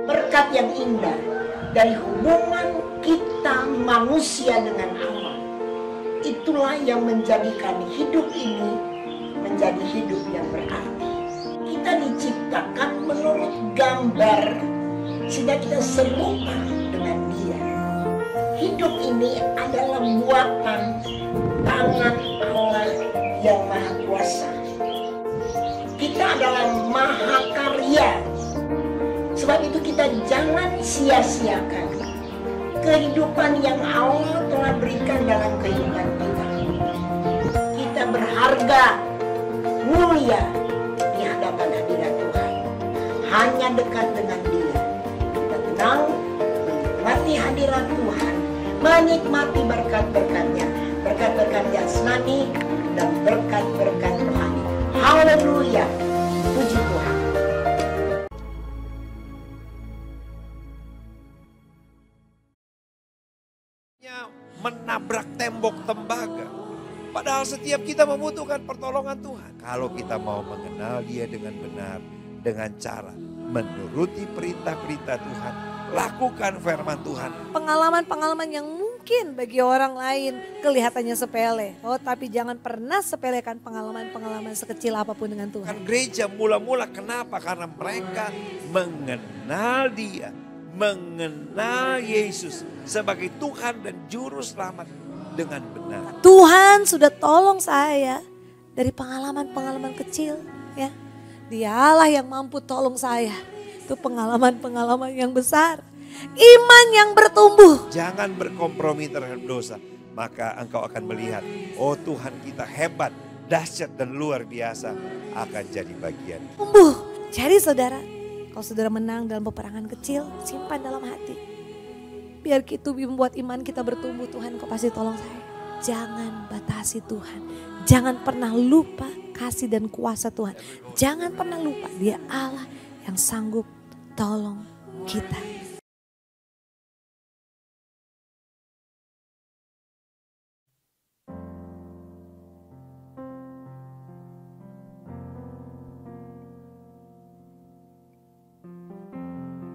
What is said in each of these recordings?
berkat yang indah dari hubungan kita manusia dengan Allah. Itulah yang menjadikan hidup ini menjadi hidup yang berarti. Kita diciptakan menurut gambar sehingga kita serupa dengan Dia. Hidup ini adalah buatan tangan Allah yang Maha Kuasa. Kita adalah mahakarya. Sebab itu kita jangan sia-siakan kehidupan yang Allah telah berikan dalam kehidupan kita. Kita berharga, mulia di hadapan hadirat Tuhan. Hanya dekat dengan Dia. Kita tenang, menikmati hadirat Tuhan, menikmati berkat-berkatnya, berkat-berkat jasmani dan berkat-berkat rohani. Haleluya, puji Tuhan. Menabrak tembok tembaga. Padahal setiap kita membutuhkan pertolongan Tuhan. Kalau kita mau mengenal Dia dengan benar, dengan cara menuruti perintah-perintah Tuhan, lakukan firman Tuhan. Pengalaman-pengalaman yang mungkin bagi orang lain kelihatannya sepele. Oh, tapi jangan pernah sepelekan pengalaman-pengalaman sekecil apapun dengan Tuhan. Kan gereja mula-mula kenapa? Karena mereka mengenal Dia, mengenal Yesus sebagai Tuhan dan Juru Selamat dengan benar. Tuhan sudah tolong saya dari pengalaman-pengalaman kecil, ya. Dialah yang mampu tolong saya. Itu pengalaman-pengalaman yang besar. Iman yang bertumbuh. Jangan berkompromi terhadap dosa. Maka engkau akan melihat, oh Tuhan kita hebat, dahsyat dan luar biasa akan jadi bagian. Tumbuh. Jadi saudara, kalau saudara menang dalam peperangan kecil, simpan dalam hati. Biar itu membuat iman kita bertumbuh. Tuhan, kau pasti tolong saya. Jangan batasi Tuhan. Jangan pernah lupa kasih dan kuasa Tuhan. Jangan pernah lupa Dia Allah yang sanggup tolong kita.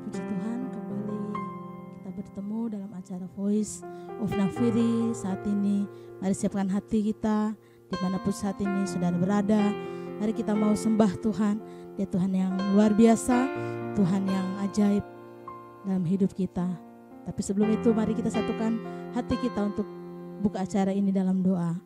Puji Tuhan, kembali kita bertemu dalam acara Voice of Nafiri saat ini. Mari siapkan hati kita dimanapun saat ini saudara berada. Mari kita mau sembah Tuhan. Dia Tuhan yang luar biasa, Tuhan yang ajaib dalam hidup kita. Tapi sebelum itu mari kita satukan hati kita untuk buka acara ini dalam doa.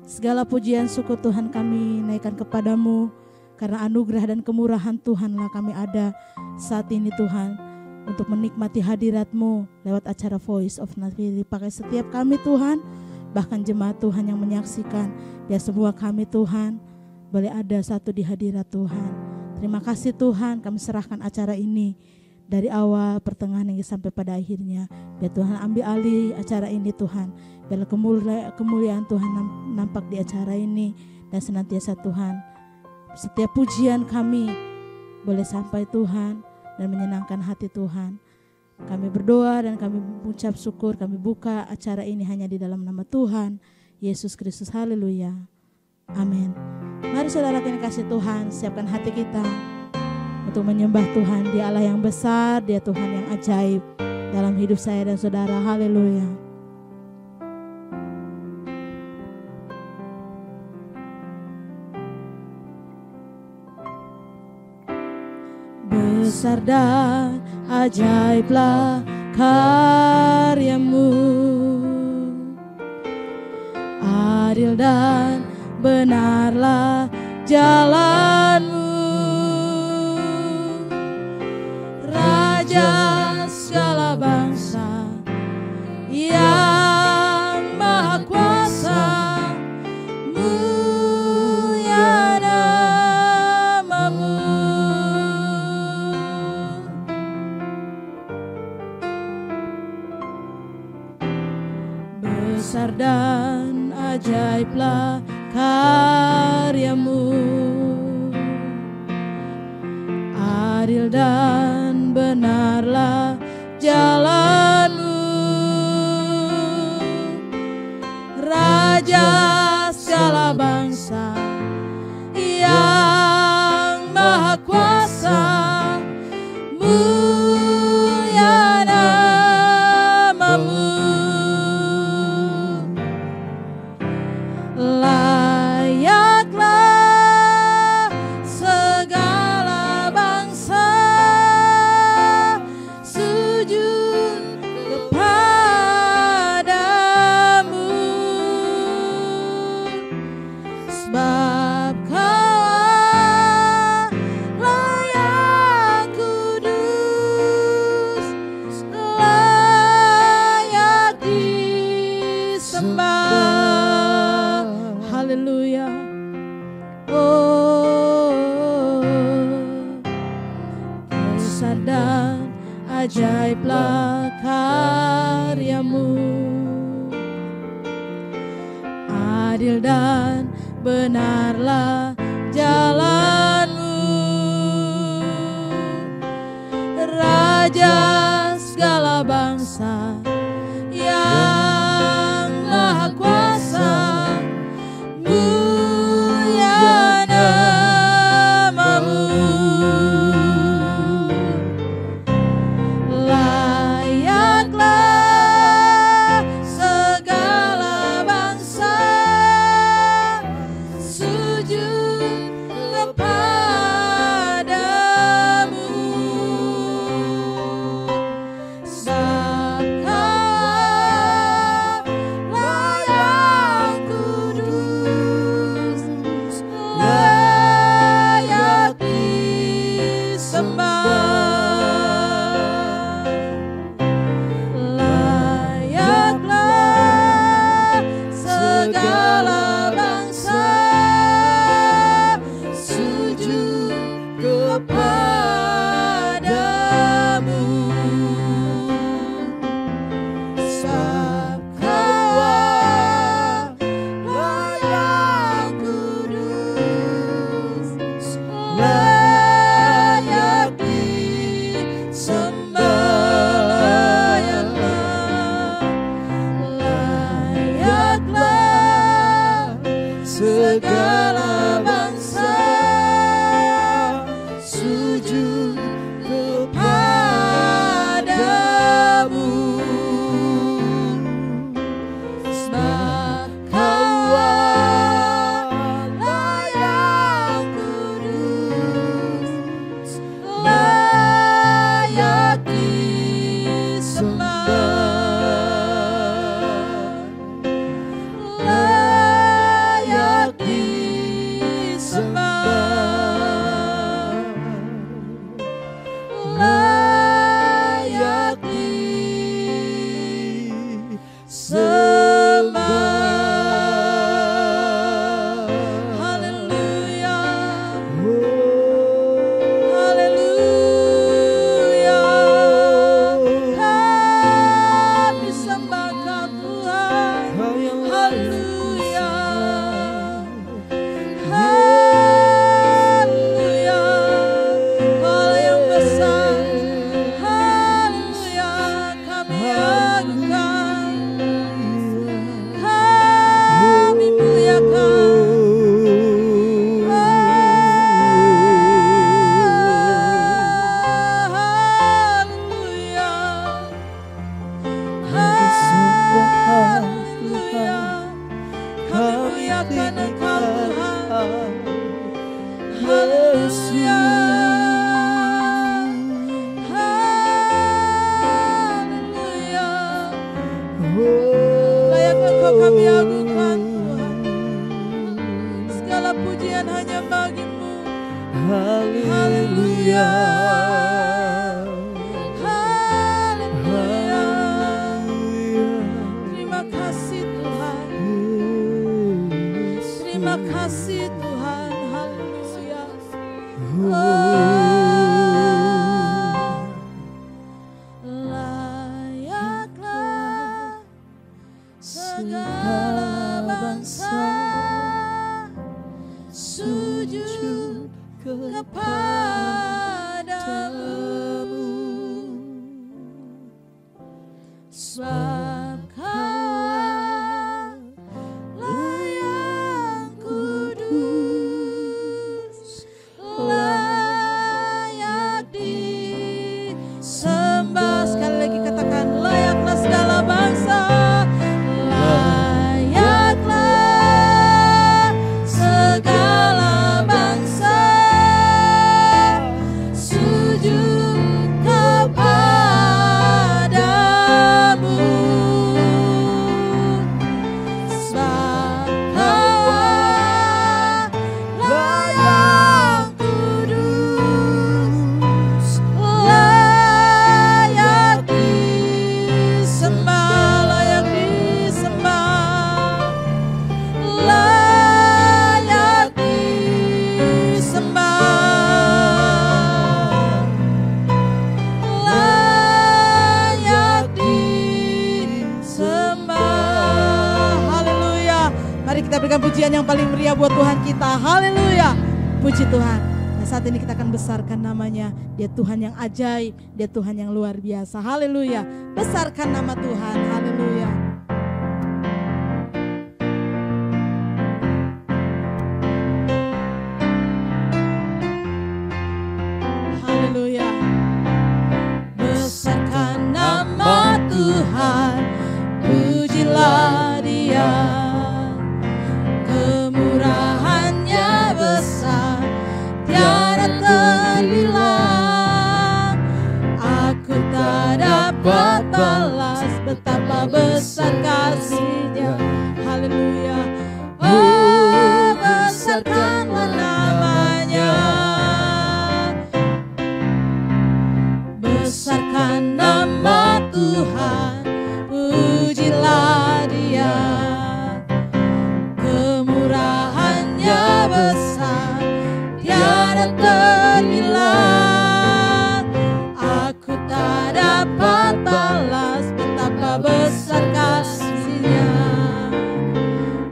Segala pujian syukur Tuhan kami naikkan kepadamu. Karena anugerah dan kemurahan Tuhanlah kami ada saat ini Tuhan. Untuk menikmati hadirat-Mu lewat acara Voice of Nafiri. Pakai setiap kami Tuhan. Bahkan jemaat Tuhan yang menyaksikan. Biar semua kami Tuhan boleh ada satu di hadirat Tuhan. Terima kasih Tuhan, kami serahkan acara ini. Dari awal, pertengahan hingga sampai pada akhirnya. Biar Tuhan ambil alih acara ini Tuhan. Biar kemuliaan Tuhan nampak di acara ini. Dan senantiasa Tuhan, setiap pujian kami boleh sampai Tuhan dan menyenangkan hati Tuhan. Kami berdoa dan kami mengucap syukur, kami buka acara ini hanya di dalam nama Tuhan Yesus Kristus. Haleluya. Amin. Mari saudara yang kasih Tuhan, siapkan hati kita untuk menyembah Tuhan. Dia Allah yang besar, Dia Tuhan yang ajaib dalam hidup saya dan saudara. Haleluya. Besar dan ajaiblah karyamu, adil dan benarlah jalanmu, Raja segala bangsa yang maha kuasa, mulia namamu. Besar dan ajaiblah karyamu, adil dan benarlah jalanmu, Raja segala bangsa yang maha kuasa, mulia adil dan benarlah jalanmu. Raja segala bangsa yang maha kuasa, mulia namamu. Layaklah segala bangsa sujud kepadamu. Sebab Kau layak kudus, layak disembah. Layaklah segala bangsa sujud kepadamu. Sebab Kau layak kudus, layak disembah. Layaklah segala bangsa sujud kepadamu. Sebab Kau layak kudus, layak disembah. Layak disembah. Layak disembah. Haleluya. Haleluya. Kami sembah Kau Tuhan. Haleluya. Haleluya. Kau yang besar. Haleluya. Kami agungkan. Kami muliakan. Haleluya. Haleluya. Kami muliakan Engkau Tuhan. Haleluya. Haleluya. Layak Engkau kami agungkan Tuhan. Segala pujian hanya bagi-Mu. Haleluya. Haleluya. Terima kasih Tuhan. Terima kasih Tuhan. Haleluya. Layaklah segala bangsa sujud kepadamu. Sebab Kau layak kudus, layak disembah. Sekali lagi katakan, layaklah segala bangsa. Layaklah segala bangsa sujud kepadamu. kita berikan pujian yang paling meriah buat Tuhan kita. Haleluya. Puji Tuhan. Nah, saat ini kita akan besarkan namanya. Dia Tuhan yang ajaib, dia Tuhan yang luar biasa. Haleluya. Besarkan nama Tuhan. Haleluya. Haleluya. Besarkan nama Tuhan, pujilah Dia. Kemurahannya besar, tiada terhilang. Aku tak dapat balas betapa besar kasih-Nya. Haleluya. Oh, besarkanlah namanya. Besarkan nama Tuhan, pujilah Dia. Kemurahannya besar, tiada terhilang. Aku tak dapat balas betapa besar kasih-Nya.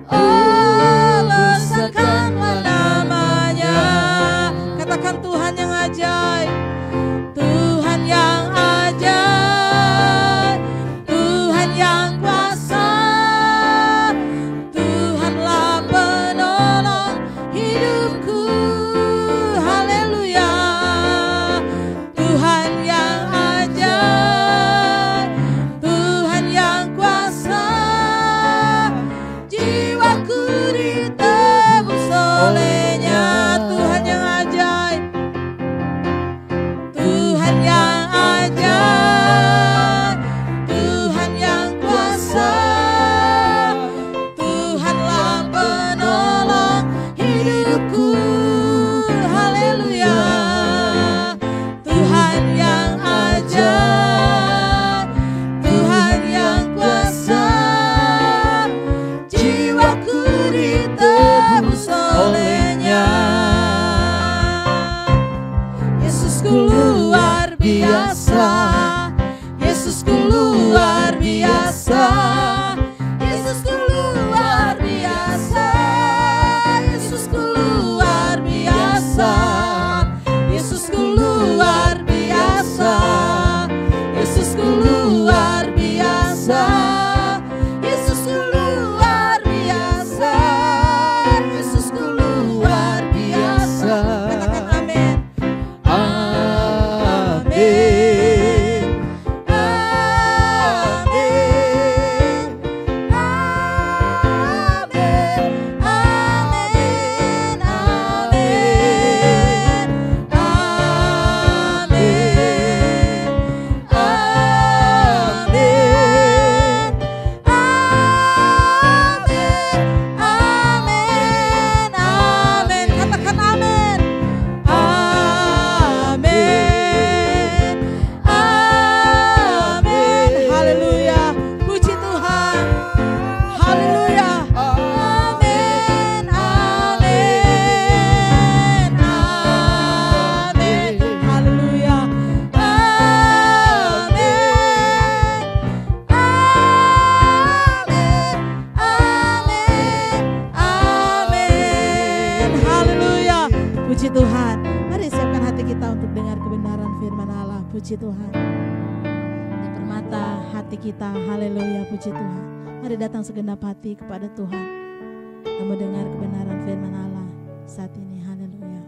Oh, besarkanlah namanya. Katakan Tuhan yang ajaib, Tuhan yang ajaib, Tuhan yang kuasa, Tuhanlah penolong hidupku. Haleluya. Tuhan yang ajaib, Tuhan yang kuasa, jiwaku ditebus oleh-Nya. Tuhan yang ajaib, Tuhan yang ajaib, Tuhan yang kuasa, Tuhanlah penolong hidupku. Haleluya. Tuhan yang ajaib, Tuhan yang kuasa, jiwaku ditebus oleh-Nya. Yesusku luar biasa, Yesusku luar biasa, Yesusku luar biasa, Yesusku luar biasa, Yesusku luar biasa, Yesusku luar biasa, Yesusku luar biasa, Yesusku luar biasa. Katakan amin. Amin. Amin. Amin. Amin. Amin. Amin. Amin. Katakan amin. Amin. Amin. Haleluya. Puji Tuhan. Haleluya. Amin. Amin. Amin. Haleluya. Amin. Amin. Amin. Haleluya. Puji Tuhan. Mari siapkan hati kita untuk dengar kebenaran firman Allah. Puji Tuhan. Di permata hati kita. Haleluya. Puji Tuhan. Mari datang segenap hati kepada Tuhan. Kita mau dengar kebenaran firman Allah saat ini. Haleluya.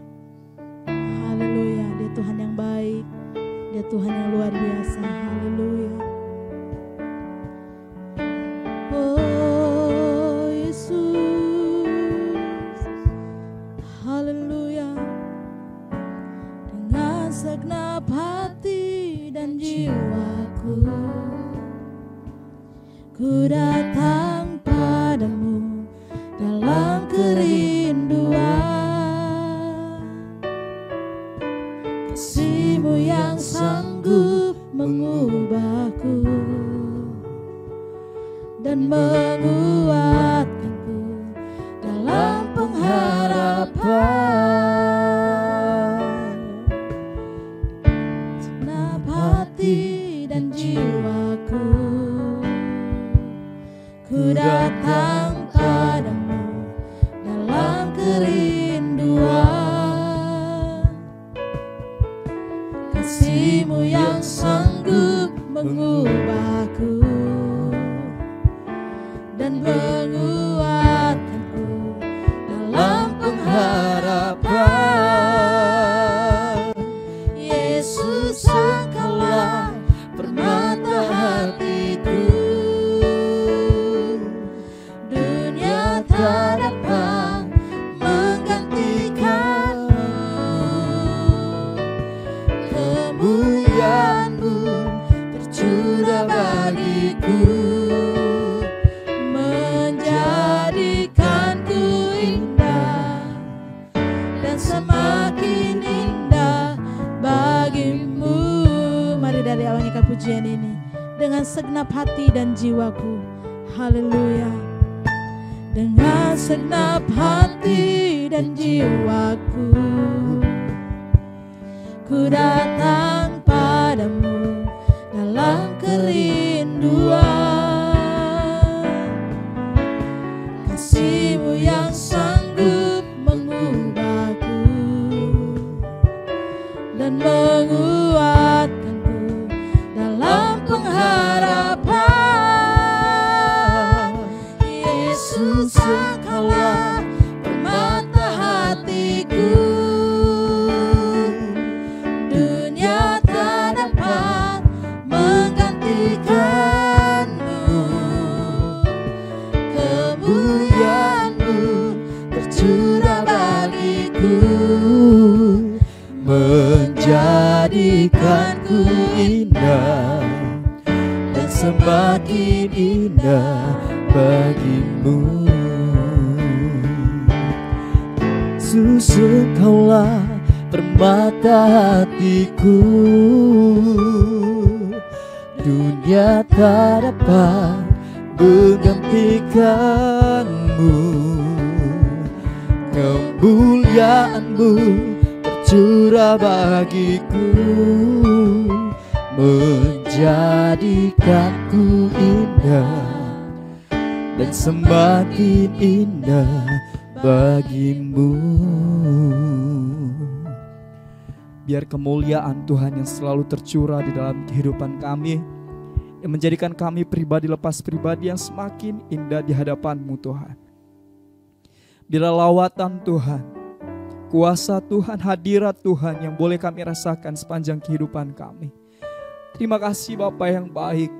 Haleluya. Dia Tuhan yang baik. Dia Tuhan yang luar biasa. Haleluya. Oh Yesus. Haleluya. Dengan segenap hati dan jiwaku, ku datang padamu dalam kerinduan. Kasih-Mu yang sanggup mengubahku dan menguatkanku dalam pengharapan. Segenap hati dan jiwaku, ku datang padamu hati dan jiwaku. Haleluya. Dengan segenap hati dan jiwaku, ku datang padamu dalam kerinduan. Kasih-Mu yang sanggup mengubahku dan menguatkanku dalam pengharapan. Yesus, Engkaulah permata hatiku. Dunia tak dapat menggantikan-Mu. Kemuliaan-Mu tercurah bagiku, menjadikanku indah dan semakin indah bagimu. Yesus, Engkaulah permata hatiku. Dunia tak dapat menggantikan-Mu. Kemuliaan-Mu tercurah bagiku, menjadikanku indah dan semakin indah bagimu. Biar kemuliaan Tuhan yang selalu tercurah di dalam kehidupan kami, yang menjadikan kami pribadi lepas pribadi yang semakin indah di hadapan-Mu Tuhan. Bila lawatan Tuhan, kuasa Tuhan, hadirat Tuhan yang boleh kami rasakan sepanjang kehidupan kami. Terima kasih Bapa yang baik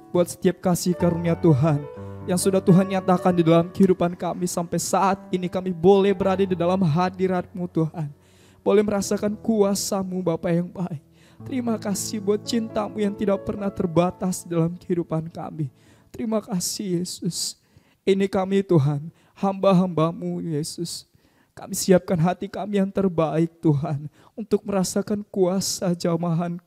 buat setiap kasih karunia Tuhan yang sudah Tuhan nyatakan di dalam kehidupan kami. Sampai saat ini kami boleh berada di dalam hadirat-Mu Tuhan, boleh merasakan kuasa-Mu Bapa yang baik. Terima kasih buat cinta-Mu yang tidak pernah terbatas dalam kehidupan kami. Terima kasih Yesus. Ini kami Tuhan, hamba-hamba-Mu Yesus. Kami siapkan hati kami yang terbaik Tuhan, untuk merasakan kuasa jamahan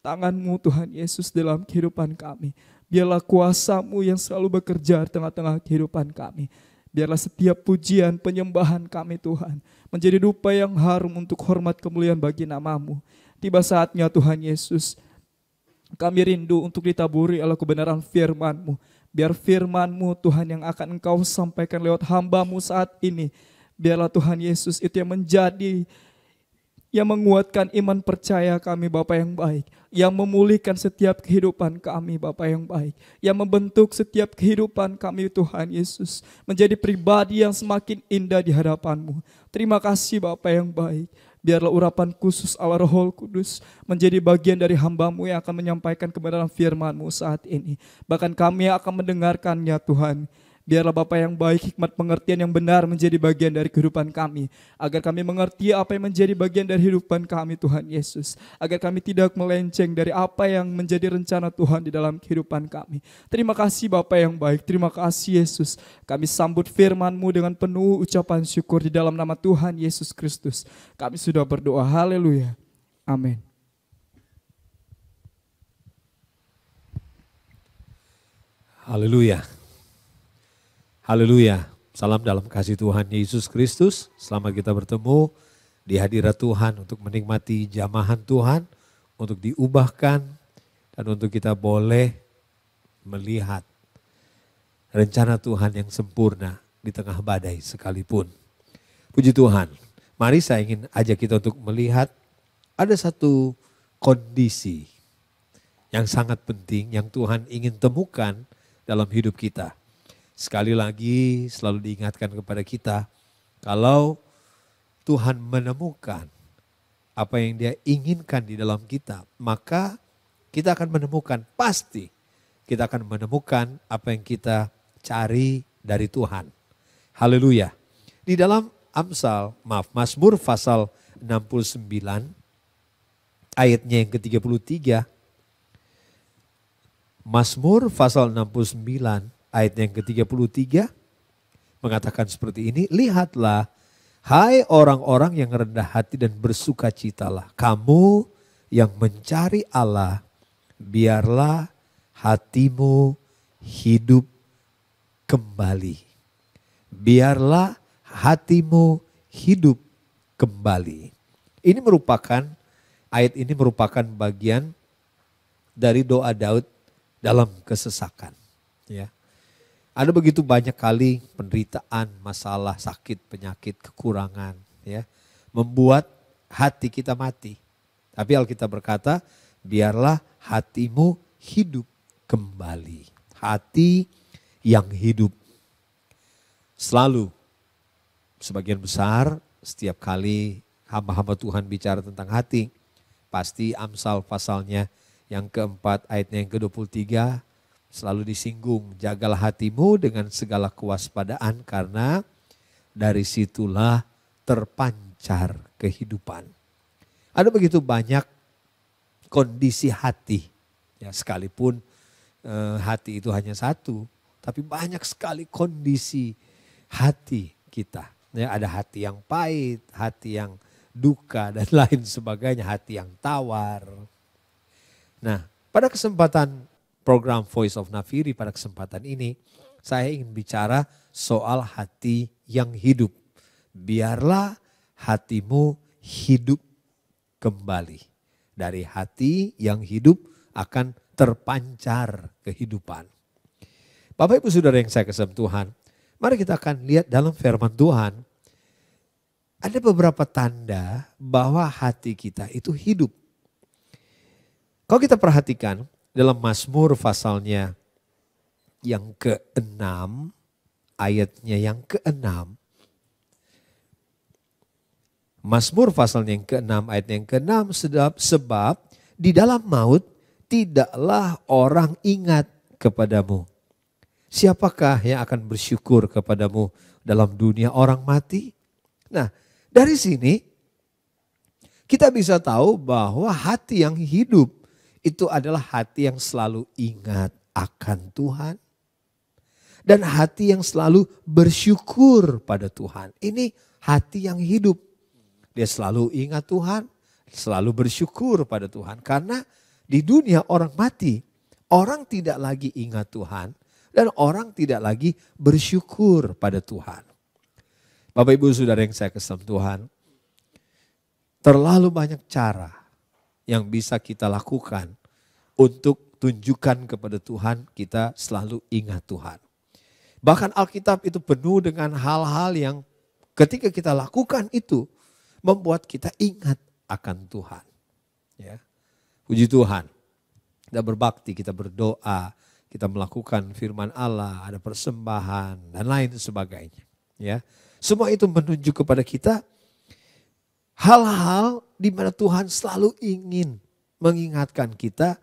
tangan-Mu Tuhan Yesus dalam kehidupan kami. Biarlah kuasa-Mu yang selalu bekerja di tengah-tengah kehidupan kami. Biarlah setiap pujian, penyembahan kami Tuhan menjadi dupa yang harum untuk hormat kemuliaan bagi nama-Mu. Tiba saatnya Tuhan Yesus, kami rindu untuk ditaburi oleh kebenaran firman-Mu. Biar firman-Mu Tuhan yang akan Engkau sampaikan lewat hamba-Mu saat ini, biarlah Tuhan Yesus itu yang menjadi, yang menguatkan iman percaya kami Bapa yang baik, yang memulihkan setiap kehidupan kami Bapa yang baik, yang membentuk setiap kehidupan kami Tuhan Yesus menjadi pribadi yang semakin indah di hadapan-Mu. Terima kasih Bapa yang baik. Biarlah urapan khusus Allah Roh Kudus menjadi bagian dari hamba-Mu yang akan menyampaikan kebenaran firman-Mu saat ini. Bahkan kami yang akan mendengarkannya Tuhan. Biarlah Bapa yang baik, hikmat pengertian yang benar menjadi bagian dari kehidupan kami. Agar kami mengerti apa yang menjadi bagian dari kehidupan kami Tuhan Yesus. Agar kami tidak melenceng dari apa yang menjadi rencana Tuhan di dalam kehidupan kami. Terima kasih Bapa yang baik, terima kasih Yesus. Kami sambut firman-Mu dengan penuh ucapan syukur di dalam nama Tuhan Yesus Kristus. Kami sudah berdoa, haleluya, amin. Haleluya. Haleluya, salam dalam kasih Tuhan Yesus Kristus. Selamat kita bertemu di hadirat Tuhan untuk menikmati jamahan Tuhan, untuk diubahkan dan untuk kita boleh melihat rencana Tuhan yang sempurna di tengah badai sekalipun. Puji Tuhan, mari saya ingin ajak kita untuk melihat ada satu kondisi yang sangat penting yang Tuhan ingin temukan dalam hidup kita. Sekali lagi selalu diingatkan kepada kita, kalau Tuhan menemukan apa yang Dia inginkan di dalam kita, maka kita akan menemukan, pasti kita akan menemukan apa yang kita cari dari Tuhan. Haleluya. Di dalam Mazmur pasal 69 ayatnya yang ke-33. Mazmur pasal 69 ayat yang ke-33 mengatakan seperti ini, lihatlah hai orang-orang yang rendah hati dan bersukacitalah, kamu yang mencari Allah, biarlah hatimu hidup kembali. Biarlah hatimu hidup kembali. Ayat ini merupakan bagian dari doa Daud dalam kesesakan. Ya. Ada begitu banyak kali penderitaan, masalah, sakit, penyakit, kekurangan. Ya, membuat hati kita mati. Tapi Alkitab berkata, biarlah hatimu hidup kembali. Hati yang hidup. Selalu, sebagian besar, setiap kali hamba-hamba Tuhan bicara tentang hati, pasti Amsal pasalnya yang keempat ayatnya yang ke-23 selalu disinggung. Jagalah hatimu dengan segala kewaspadaan karena dari situlah terpancar kehidupan. Ada begitu banyak kondisi hati. Ya, sekalipun hati itu hanya satu, tapi banyak sekali kondisi hati kita. Ya, ada hati yang pahit, hati yang duka dan lain sebagainya, hati yang tawar. Nah, pada kesempatan program Voice of Nafiri pada kesempatan ini, saya ingin bicara soal hati yang hidup. Biarlah hatimu hidup kembali. Dari hati yang hidup akan terpancar kehidupan. Bapak Ibu Saudara yang saya kasih Tuhan, mari kita akan lihat dalam firman Tuhan. Ada beberapa tanda bahwa hati kita itu hidup. Kalau kita perhatikan dalam Mazmur pasalnya yang ke-6, ayatnya yang ke-6. Mazmur pasalnya yang ke-6, ayatnya yang ke-6, sebab di dalam maut tidaklah orang ingat kepadamu. Siapakah yang akan bersyukur kepadamu dalam dunia orang mati? Nah, dari sini kita bisa tahu bahwa hati yang hidup itu adalah hati yang selalu ingat akan Tuhan. Dan hati yang selalu bersyukur pada Tuhan. Ini hati yang hidup. Dia selalu ingat Tuhan, selalu bersyukur pada Tuhan. Karena di dunia orang mati, orang tidak lagi ingat Tuhan. Dan orang tidak lagi bersyukur pada Tuhan. Bapak Ibu Saudara yang saya kasih Tuhan, terlalu banyak cara yang bisa kita lakukan untuk tunjukkan kepada Tuhan kita selalu ingat Tuhan. Bahkan Alkitab itu penuh dengan hal-hal yang ketika kita lakukan itu membuat kita ingat akan Tuhan. Ya. Puji Tuhan, kita berbakti, kita berdoa, kita melakukan firman Allah, ada persembahan dan lain sebagainya. Ya, semua itu menunjuk kepada kita hal-hal di mana Tuhan selalu ingin mengingatkan kita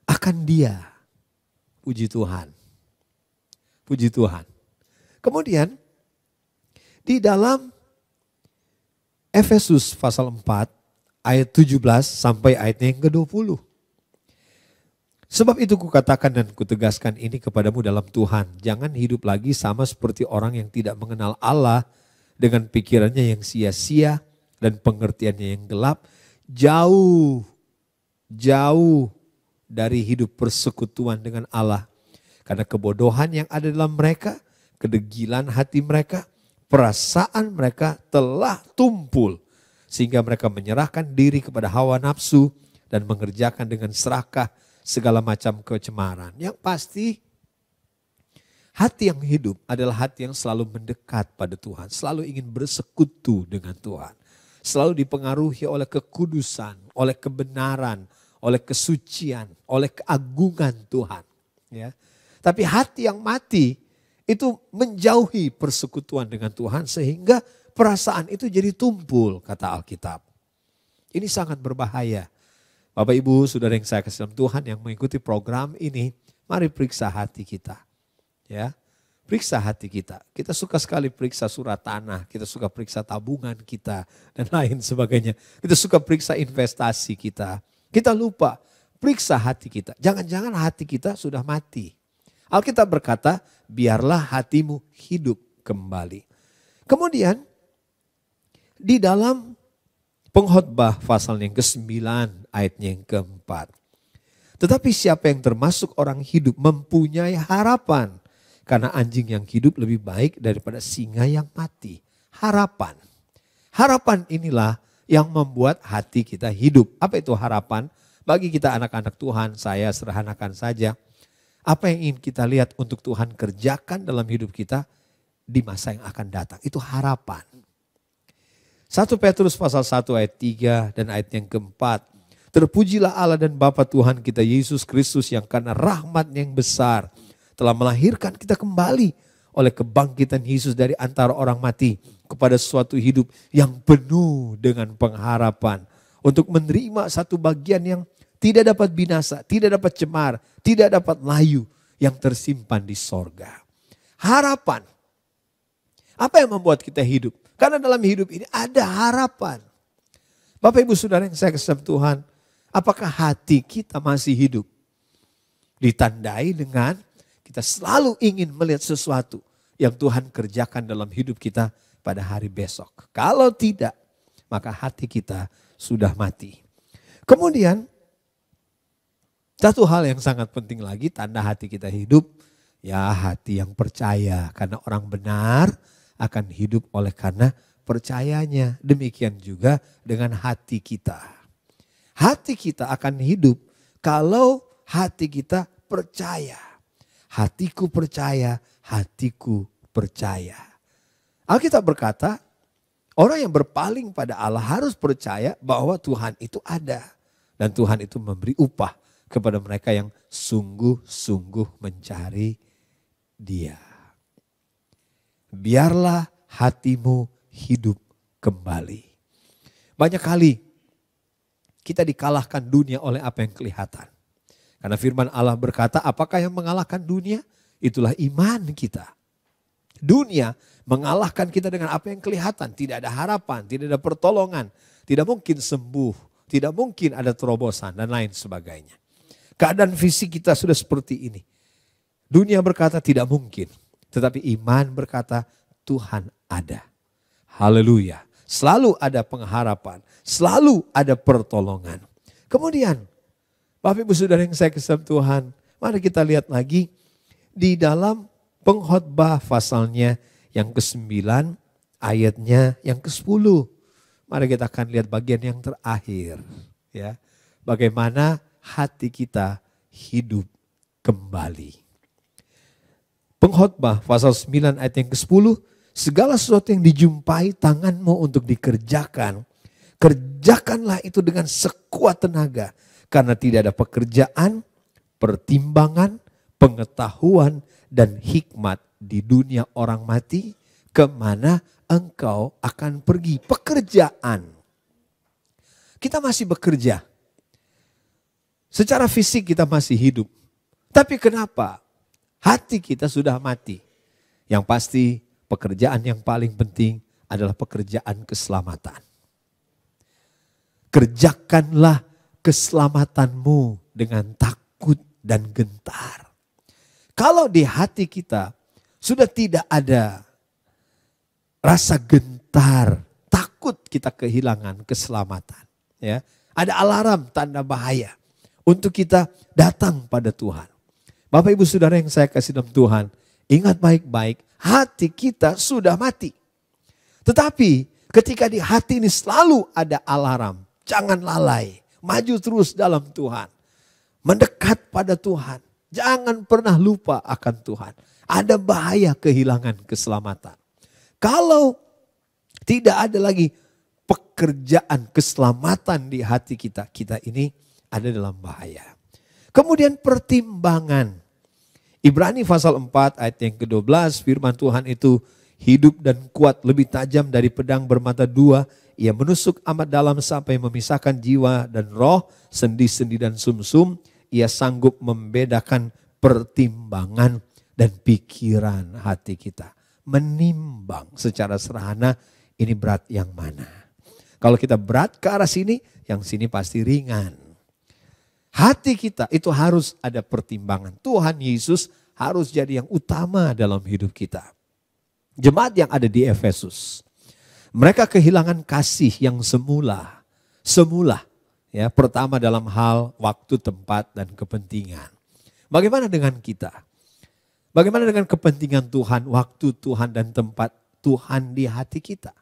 akan Dia. Puji Tuhan. Puji Tuhan. Kemudian di dalam Efesus pasal 4 ayat 17 sampai ayatnya yang ke-20. Sebab itu kukatakan dan kutegaskan ini kepadamu dalam Tuhan. Jangan hidup lagi sama seperti orang yang tidak mengenal Allah dengan pikirannya yang sia-sia dan pengertiannya yang gelap. Jauh dari hidup persekutuan dengan Allah. Karena kebodohan yang ada dalam mereka, kedegilan hati mereka, perasaan mereka telah tumpul. Sehingga mereka menyerahkan diri kepada hawa nafsu dan mengerjakan dengan serakah segala macam kecemaran. Yang pasti hati yang hidup adalah hati yang selalu mendekat pada Tuhan. Selalu ingin bersekutu dengan Tuhan. Selalu dipengaruhi oleh kekudusan, oleh kebenaran, oleh kesucian, oleh keagungan Tuhan. Ya. Tapi hati yang mati itu menjauhi persekutuan dengan Tuhan sehingga perasaan itu jadi tumpul, kata Alkitab. Ini sangat berbahaya. Bapak Ibu Saudara yang saya kasih dalam Tuhan yang mengikuti program ini, mari periksa hati kita. Ya, periksa hati kita. Kita suka sekali periksa surat tanah, kita suka periksa tabungan kita dan lain sebagainya. Kita suka periksa investasi kita. Kita lupa periksa hati kita. Jangan-jangan hati kita sudah mati. Alkitab berkata, biarlah hatimu hidup kembali. Kemudian di dalam Pengkhotbah pasal yang ke-9 ayatnya yang ke-4. Tetapi siapa yang termasuk orang hidup mempunyai harapan. Karena anjing yang hidup lebih baik daripada singa yang mati. Harapan. Harapan inilah yang membuat hati kita hidup. Apa itu harapan? Bagi kita anak-anak Tuhan, saya sederhanakan saja. Apa yang ingin kita lihat untuk Tuhan kerjakan dalam hidup kita di masa yang akan datang. Itu harapan. 1 Petrus pasal 1 ayat 3 dan ayat yang keempat. Terpujilah Allah dan Bapa Tuhan kita Yesus Kristus yang karena rahmat-Nya yang besar telah melahirkan kita kembali oleh kebangkitan Yesus dari antara orang mati kepada suatu hidup yang penuh dengan pengharapan untuk menerima satu bagian yang tidak dapat binasa, tidak dapat cemar, tidak dapat layu yang tersimpan di sorga. Harapan. Apa yang membuat kita hidup? Karena dalam hidup ini ada harapan. Bapak Ibu Saudara yang saya kasih Tuhan, apakah hati kita masih hidup? Ditandai dengan kita selalu ingin melihat sesuatu yang Tuhan kerjakan dalam hidup kita pada hari besok. Kalau tidak, maka hati kita sudah mati. Kemudian, satu hal yang sangat penting lagi, tanda hati kita hidup, ya hati yang percaya. Karena orang benar akan hidup oleh karena percayanya. Demikian juga dengan hati kita. Hati kita akan hidup kalau hati kita percaya. Hatiku percaya, hatiku percaya. Alkitab berkata, orang yang berpaling pada Allah harus percaya bahwa Tuhan itu ada. Dan Tuhan itu memberi upah kepada mereka yang sungguh-sungguh mencari Dia. Biarlah hatimu hidup kembali. Banyak kali kita dikalahkan dunia oleh apa yang kelihatan. Karena firman Allah berkata, apakah yang mengalahkan dunia? Itulah iman kita. Dunia mengalahkan kita dengan apa yang kelihatan. Tidak ada harapan, tidak ada pertolongan. Tidak mungkin sembuh, tidak mungkin ada terobosan dan lain sebagainya. Keadaan fisik kita sudah seperti ini. Dunia berkata tidak mungkin. Tetapi iman berkata Tuhan ada. Haleluya. Selalu ada pengharapan. Selalu ada pertolongan. Kemudian Bapak Ibu Saudara yang saya kasih Tuhan, mari kita lihat lagi di dalam Pengkhotbah pasalnya yang ke-9, ayatnya yang ke-10. Mari kita akan lihat bagian yang terakhir. Ya, bagaimana hati kita hidup kembali. Pengkhotbah pasal 9 ayat yang ke-10. Segala sesuatu yang dijumpai tanganmu untuk dikerjakan, kerjakanlah itu dengan sekuat tenaga. Karena tidak ada pekerjaan, pertimbangan, pengetahuan, dan hikmat di dunia orang mati, kemana engkau akan pergi. Pekerjaan. Kita masih bekerja. Secara fisik kita masih hidup. Tapi kenapa hati kita sudah mati? Yang pasti pekerjaan yang paling penting adalah pekerjaan keselamatan. Kerjakanlah keselamatanmu dengan takut dan gentar. Kalau di hati kita sudah tidak ada rasa gentar, takut kita kehilangan keselamatan. Ya, ada alarm tanda bahaya untuk kita datang pada Tuhan. Bapak Ibu Saudara yang saya kasih dalam Tuhan, ingat baik-baik, hati kita sudah mati. Tetapi ketika di hati ini selalu ada alarm, jangan lalai. Maju terus dalam Tuhan. Mendekat pada Tuhan. Jangan pernah lupa akan Tuhan. Ada bahaya kehilangan keselamatan. Kalau tidak ada lagi pekerjaan keselamatan di hati kita, kita ini ada dalam bahaya. Kemudian pertimbangan. Ibrani pasal 4 ayat yang ke-12 firman Tuhan itu hidup dan kuat lebih tajam dari pedang bermata dua. Ia menusuk amat dalam sampai memisahkan jiwa dan roh, sendi-sendi dan sumsum. Ia sanggup membedakan pertimbangan dan pikiran hati kita. Menimbang secara sederhana ini berat yang mana. Kalau kita berat ke arah sini, yang sini pasti ringan. Hati kita itu harus ada pertimbangan. Tuhan Yesus harus jadi yang utama dalam hidup kita. Jemaat yang ada di Efesus. Mereka kehilangan kasih yang semula. Ya, pertama dalam hal waktu, tempat, dan kepentingan. Bagaimana dengan kita? Bagaimana dengan kepentingan Tuhan, waktu Tuhan, dan tempat Tuhan di hati kita?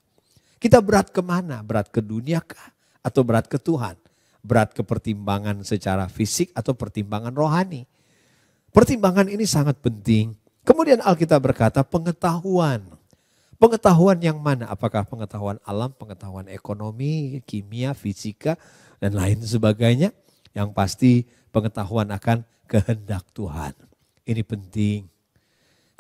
Kita berat kemana? Berat ke dunia kah? Atau berat ke Tuhan? Berat ke pertimbangan secara fisik atau pertimbangan rohani? Pertimbangan ini sangat penting. Kemudian Alkitab berkata pengetahuan. Pengetahuan yang mana? Apakah pengetahuan alam, pengetahuan ekonomi, kimia, fisika, dan lain sebagainya? Yang pasti pengetahuan akan kehendak Tuhan. Ini penting.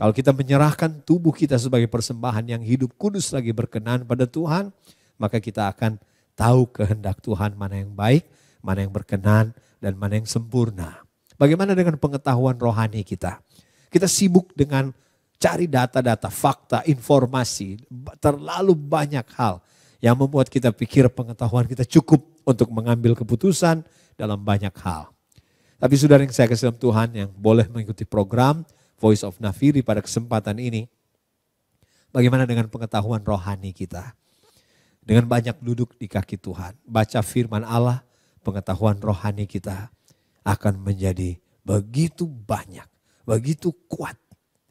Kalau kita menyerahkan tubuh kita sebagai persembahan yang hidup kudus lagi berkenan pada Tuhan, maka kita akan tahu kehendak Tuhan mana yang baik, mana yang berkenan, dan mana yang sempurna. Bagaimana dengan pengetahuan rohani kita? Kita sibuk dengan cari data-data, fakta, informasi. Terlalu banyak hal yang membuat kita pikir pengetahuan kita cukup untuk mengambil keputusan dalam banyak hal. Tapi saudara yang saya kasih dalam Tuhan yang boleh mengikuti program Voice of Nafiri pada kesempatan ini. Bagaimana dengan pengetahuan rohani kita? Dengan banyak duduk di kaki Tuhan, baca firman Allah, pengetahuan rohani kita akan menjadi begitu banyak, begitu kuat.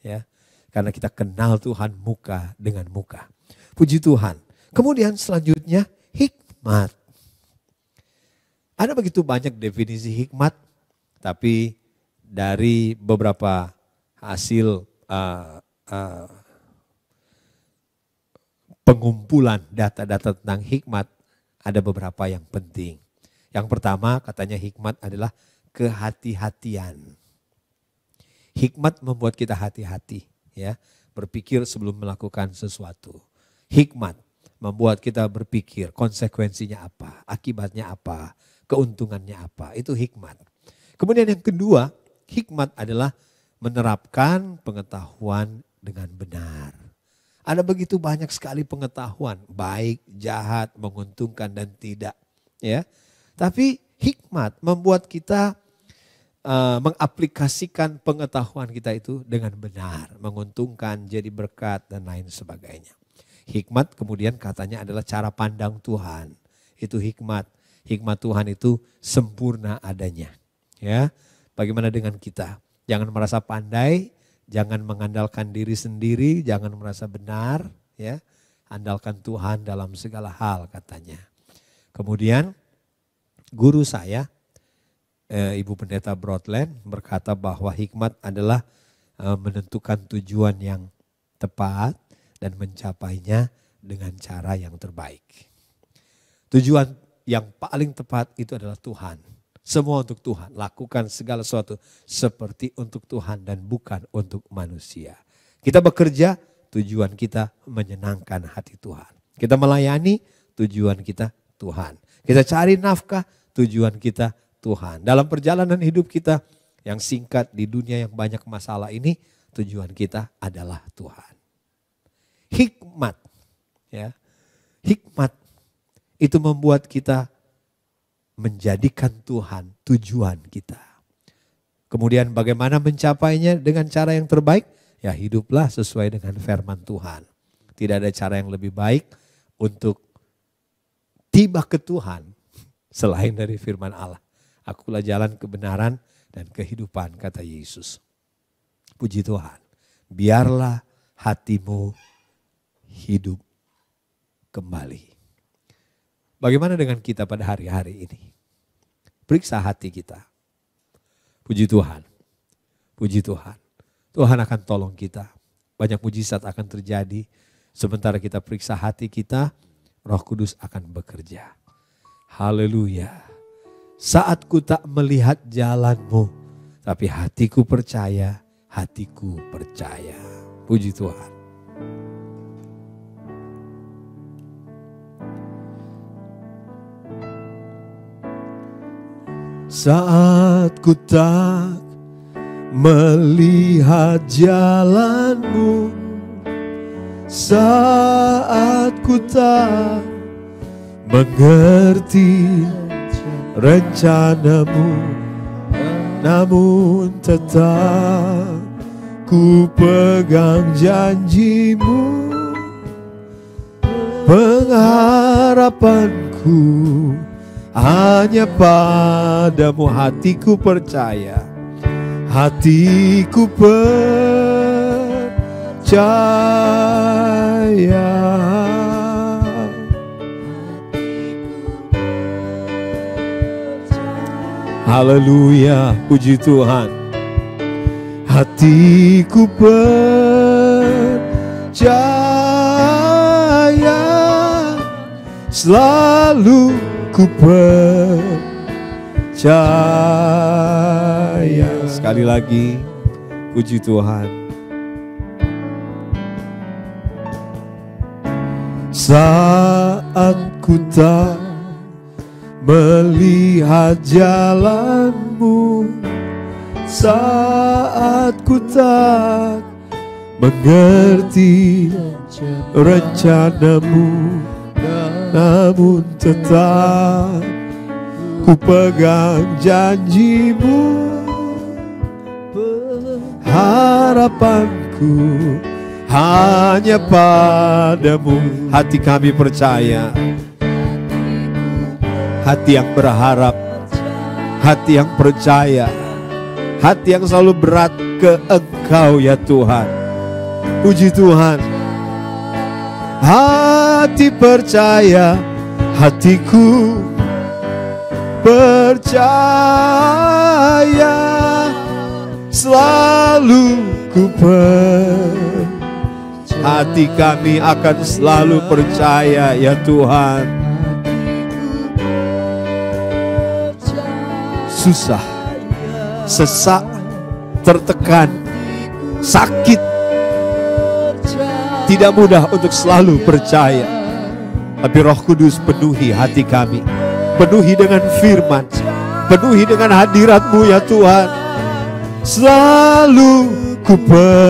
Ya, karena kita kenal Tuhan muka dengan muka. Puji Tuhan. Kemudian selanjutnya hikmat. Ada begitu banyak definisi hikmat, tapi dari beberapa hasil pengumpulan data-data tentang hikmat, ada beberapa yang penting. Yang pertama katanya hikmat adalah kehati-hatian. Hikmat membuat kita hati-hati, ya, berpikir sebelum melakukan sesuatu. Hikmat membuat kita berpikir konsekuensinya apa, akibatnya apa, keuntungannya apa, itu hikmat. Kemudian yang kedua, hikmat adalah menerapkan pengetahuan dengan benar. Ada begitu banyak sekali pengetahuan, baik, jahat, menguntungkan dan tidak, ya. Tapi hikmat membuat kita mengaplikasikan pengetahuan kita itu dengan benar, menguntungkan, jadi berkat dan lain sebagainya. Hikmat kemudian katanya adalah cara pandang Tuhan. Itu hikmat. Hikmat Tuhan itu sempurna adanya. Ya, bagaimana dengan kita? Jangan merasa pandai, jangan mengandalkan diri sendiri, jangan merasa benar, ya. Andalkan Tuhan dalam segala hal katanya. Kemudian guru saya, Ibu Pendeta Broadland berkata bahwa hikmat adalah menentukan tujuan yang tepat dan mencapainya dengan cara yang terbaik. Tujuan yang paling tepat itu adalah Tuhan. Semua untuk Tuhan, lakukan segala sesuatu seperti untuk Tuhan dan bukan untuk manusia. Kita bekerja, tujuan kita menyenangkan hati Tuhan. Kita melayani, tujuan kita Tuhan. Kita cari nafkah, tujuan kita Tuhan. Dalam perjalanan hidup kita yang singkat di dunia yang banyak masalah ini, tujuan kita adalah Tuhan. Hikmat, ya, hikmat itu membuat kita menjadikan Tuhan tujuan kita. Kemudian bagaimana mencapainya dengan cara yang terbaik? Ya hiduplah sesuai dengan firman Tuhan. Tidak ada cara yang lebih baik untuk tiba ke Tuhan selain dari firman Allah. Akulah jalan kebenaran dan kehidupan, kata Yesus. Puji Tuhan. Biarlah hatimu hidup kembali. Bagaimana dengan kita pada hari-hari ini? Periksa hati kita. Puji Tuhan. Puji Tuhan. Tuhan akan tolong kita. Banyak mujizat akan terjadi. Sementara kita periksa hati kita, Roh Kudus akan bekerja. Haleluya. Saat ku tak melihat jalanmu, tapi hatiku percaya, hatiku percaya. Puji Tuhan. Saat ku tak melihat jalanmu, saat ku tak mengerti rencanamu, namun tetap ku pegang janjimu. Pengharapanku hanya padamu hatiku percaya. Hatiku percaya. Haleluya, puji Tuhan. Hatiku percaya, selalu ku percaya. Sekali lagi, puji Tuhan. Saat ku tak melihat jalanmu, saat ku tak mengerti rencanamu, namun tetap ku pegang janjimu. Harapanku hanya padamu. Hati kami percaya, hati yang berharap, hati yang percaya, hati yang selalu berat ke Engkau ya Tuhan. Puji Tuhan. Hati percaya, hatiku percaya, selalu ku percaya. Hati kami akan selalu percaya ya Tuhan. Susah, sesak, tertekan, sakit, tidak mudah untuk selalu percaya. Tapi Roh Kudus penuhi hati kami, penuhi dengan firman, penuhi dengan hadirat-Mu ya Tuhan. Selalu ku percaya,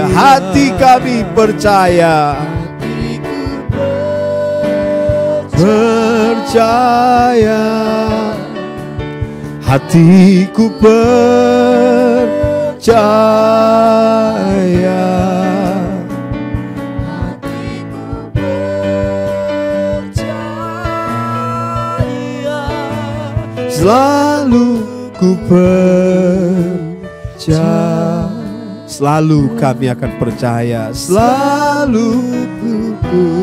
hati kami percaya, percaya, hatiku percaya, selalu ku percaya, selalu kami akan percaya, selalu ku percaya.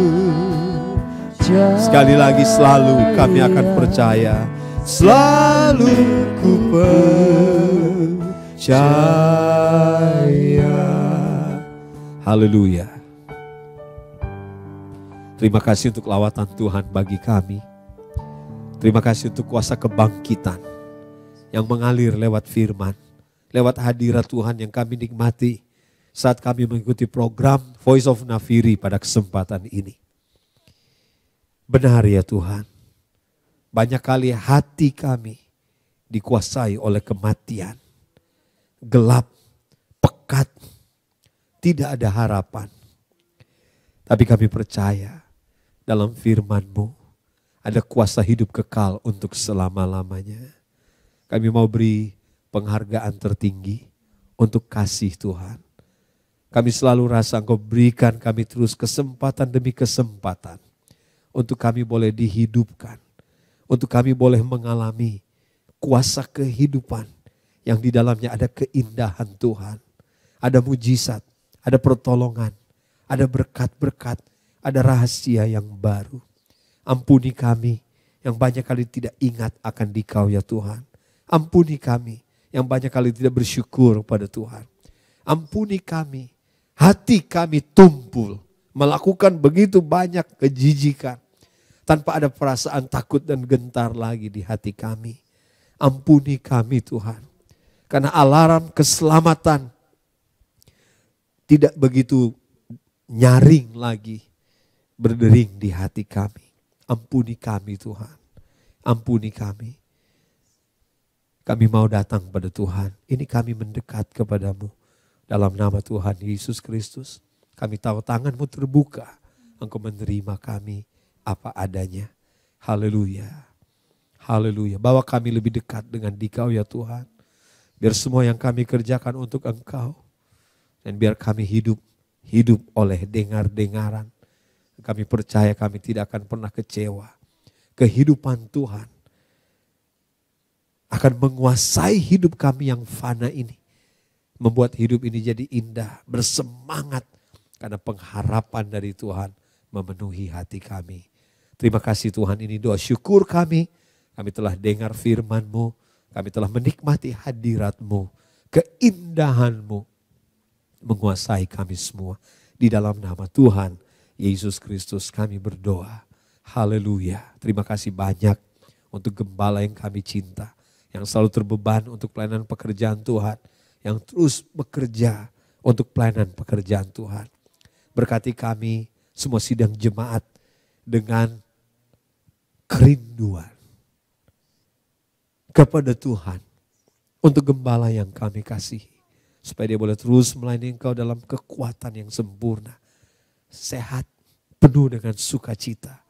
Sekali lagi, selalu kami akan percaya, selalu ku percaya. Haleluya. Terima kasih untuk lawatan Tuhan bagi kami. Terima kasih untuk kuasa kebangkitan yang mengalir lewat firman, lewat hadirat Tuhan yang kami nikmati saat kami mengikuti program Voice of Nafiri pada kesempatan ini. Benar ya Tuhan, banyak kali hati kami dikuasai oleh kematian, gelap, pekat, tidak ada harapan. Tapi kami percaya dalam firman-Mu ada kuasa hidup kekal untuk selama-lamanya. Kami mau beri penghargaan tertinggi untuk kasih Tuhan. Kami selalu rasa Engkau berikan kami terus kesempatan demi kesempatan untuk kami boleh dihidupkan, untuk kami boleh mengalami kuasa kehidupan yang di dalamnya ada keindahan Tuhan, ada mujizat, ada pertolongan, ada berkat-berkat, ada rahasia yang baru. Ampuni kami yang banyak kali tidak ingat akan Dikau ya Tuhan. Ampuni kami yang banyak kali tidak bersyukur pada Tuhan. Ampuni kami, hati kami tumpul, melakukan begitu banyak kejijikan, tanpa ada perasaan takut dan gentar lagi di hati kami. Ampuni kami Tuhan, karena alarm keselamatan tidak begitu nyaring lagi berdering di hati kami. Ampuni kami Tuhan, ampuni kami. Kami mau datang pada Tuhan, ini kami mendekat kepadamu. Dalam nama Tuhan Yesus Kristus, kami tahu tangan-Mu terbuka, Engkau menerima kami apa adanya. Haleluya, haleluya. Bawa kami lebih dekat dengan Dikau ya Tuhan. Biar semua yang kami kerjakan untuk Engkau, dan biar kami hidup oleh dengar-dengaran. kami percaya kami tidak akan pernah kecewa. Kehidupan Tuhan akan menguasai hidup kami yang fana ini. Membuat hidup ini jadi indah, bersemangat. Karena pengharapan dari Tuhan memenuhi hati kami. Terima kasih Tuhan, ini doa syukur kami. Kami telah dengar firman-Mu, kami telah menikmati hadirat-Mu. Keindahan-Mu menguasai kami semua. Di dalam nama Tuhan Yesus Kristus kami berdoa. Haleluya. Terima kasih banyak untuk gembala yang kami cinta. Yang selalu terbeban untuk pelayanan pekerjaan Tuhan. Yang terus bekerja untuk pelayanan pekerjaan Tuhan. Berkati kami semua sidang jemaat dengan kerinduan kepada Tuhan untuk gembala yang kami kasihi. Supaya dia boleh terus melayani Engkau dalam kekuatan yang sempurna. Sehat, penuh dengan sukacita.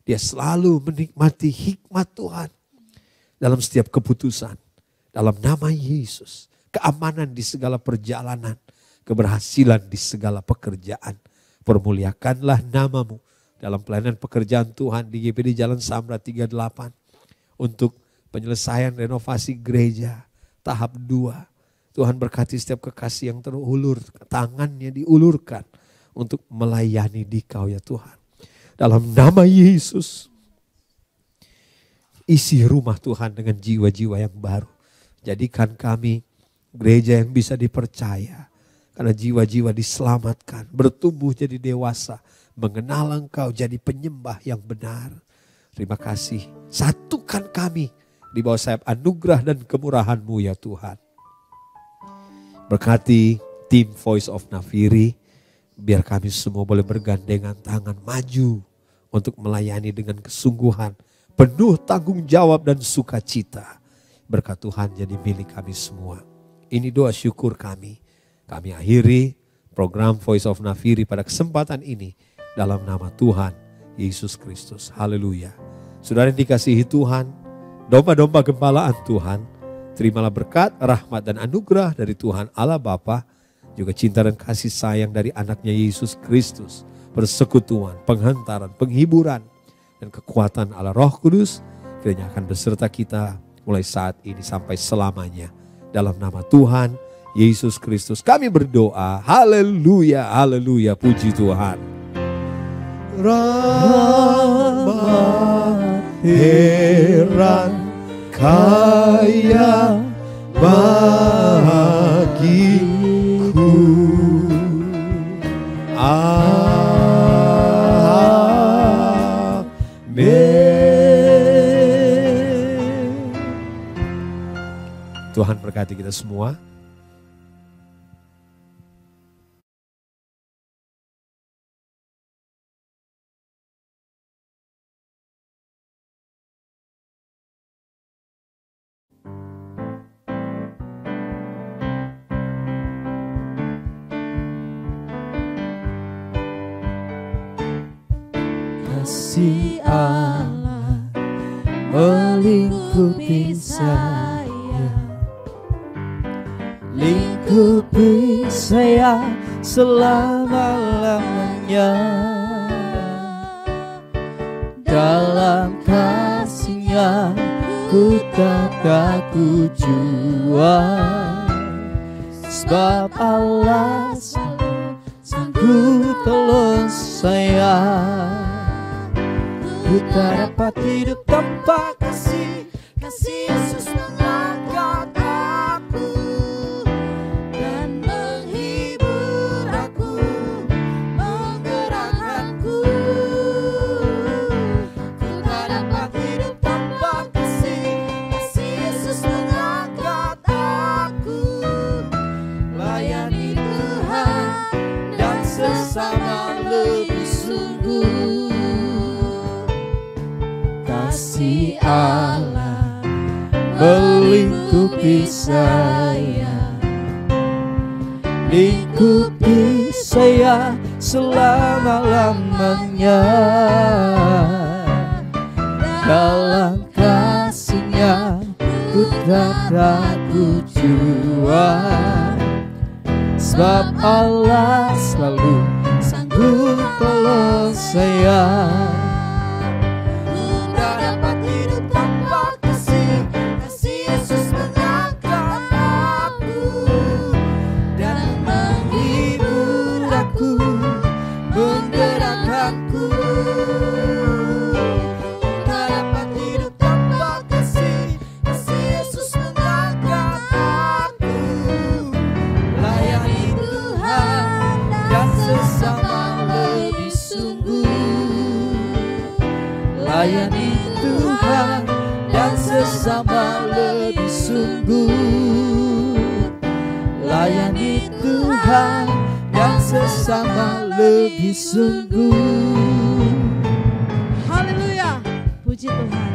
Dia selalu menikmati hikmat Tuhan dalam setiap keputusan. Dalam nama Yesus, keamanan di segala perjalanan, keberhasilan di segala pekerjaan. Permuliakanlah nama-Mu dalam pelayanan pekerjaan Tuhan di GPD Jalan Samra 38 untuk penyelesaian renovasi gereja tahap 2. Tuhan berkati setiap kekasih yang terulur, tangannya diulurkan untuk melayani Dikau ya Tuhan. Dalam nama Yesus, isi rumah Tuhan dengan jiwa-jiwa yang baru. Jadikan kami gereja yang bisa dipercaya. Karena jiwa-jiwa diselamatkan, bertumbuh jadi dewasa, mengenal Engkau jadi penyembah yang benar. Terima kasih, satukan kami di bawah sayap anugerah dan kemurahan-Mu ya Tuhan. Berkati tim Voice of Nafiri, biar kami semua boleh bergandengan tangan maju untuk melayani dengan kesungguhan, penuh tanggung jawab dan sukacita. Berkat Tuhan jadi milik kami semua. Ini doa syukur kami. Kami akhiri program Voice of Nafiri pada kesempatan ini dalam nama Tuhan Yesus Kristus. Haleluya. Saudara yang dikasihi Tuhan, domba-domba gembalaan Tuhan, terimalah berkat, rahmat dan anugerah dari Tuhan Allah Bapa, juga cinta dan kasih sayang dari anaknya Yesus Kristus, persekutuan, penghantaran, penghiburan, dan kekuatan Allah Roh Kudus, kiranya akan beserta kita mulai saat ini sampai selamanya. Dalam nama Tuhan Yesus Kristus kami berdoa. Haleluya, haleluya, puji Tuhan. Rahmat heran kaya bagiku. Amin. Tuhan berkati kita semua. Kasih Allah melingkupi saya, lingkupi saya selama-lamanya. Dalam kasih-Nya ku tak takut jua, sebab Allah sanggup tolong saya. Ku tak dapat hidup tanpa kasih Yesus mengangkat aku dan menghibur aku, menggerakkanku. Ku tak dapat hidup tanpa kasih Yesus mengangkat aku, layani Tuhan dan sesama lebih sungguh. Kasih Allah melingkupi saya, lingkupi saya selama-lamanya. Dalam kasih-Nya ku tak takut jua, sebab Allah selalu sanggup sungguh tolong saya. Tak dapat hidup tanpa kasih Yesus mengangkat aku Dan menghibur aku, menggerakkanku. Tak dapat hidup tanpa kasih Yesus mengangkat aku. Layani Tuhan dan sesama lebih sungguh. Layani Tuhan dan sesama lebih sungguh. Layani Tuhan dan sesama lebih sungguh. Haleluya. Puji Tuhan.